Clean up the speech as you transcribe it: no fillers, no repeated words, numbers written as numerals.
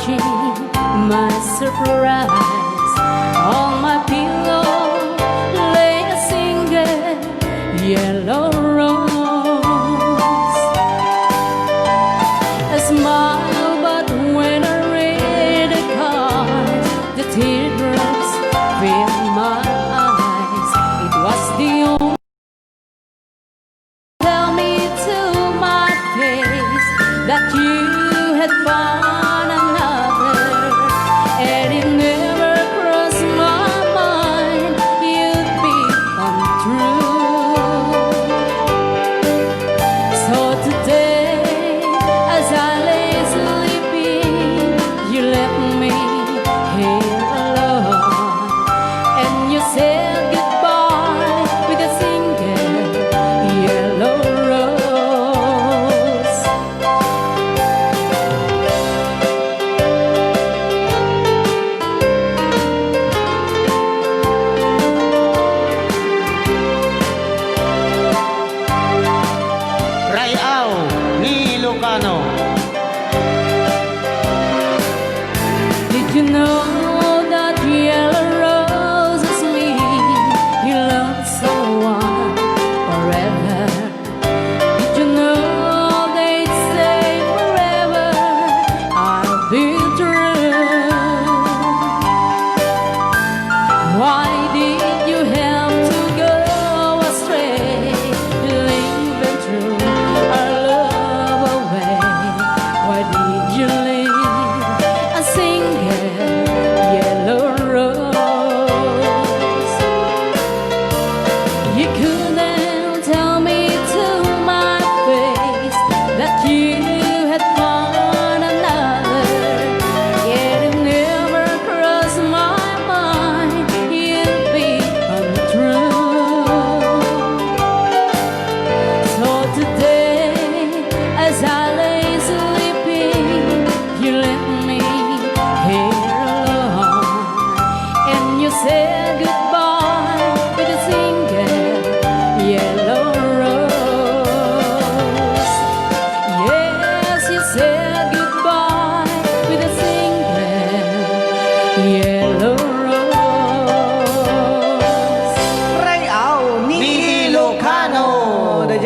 watching my surprise. On my pillow lay a single yellow rose. A smile, but when I read the cards, the teardrops filled my eyes. It was the only tell me to my face that you had found another, and it never crossed my mind you'd be untrue. So today, as I lay sleeping, you left me here alone, and you said goodbye with a single yellow rose. Rayaw ni Ilocano. Did you know that yellow roses mean you love someone forever? Did you know they say forever I'll be true? Why did you have to go astray, leaving through our love away? Why did you leave a single yellow rose? You couldn't tell me to my face that you had found another, yet it never crossed my mind you'd be untrue. So today, as I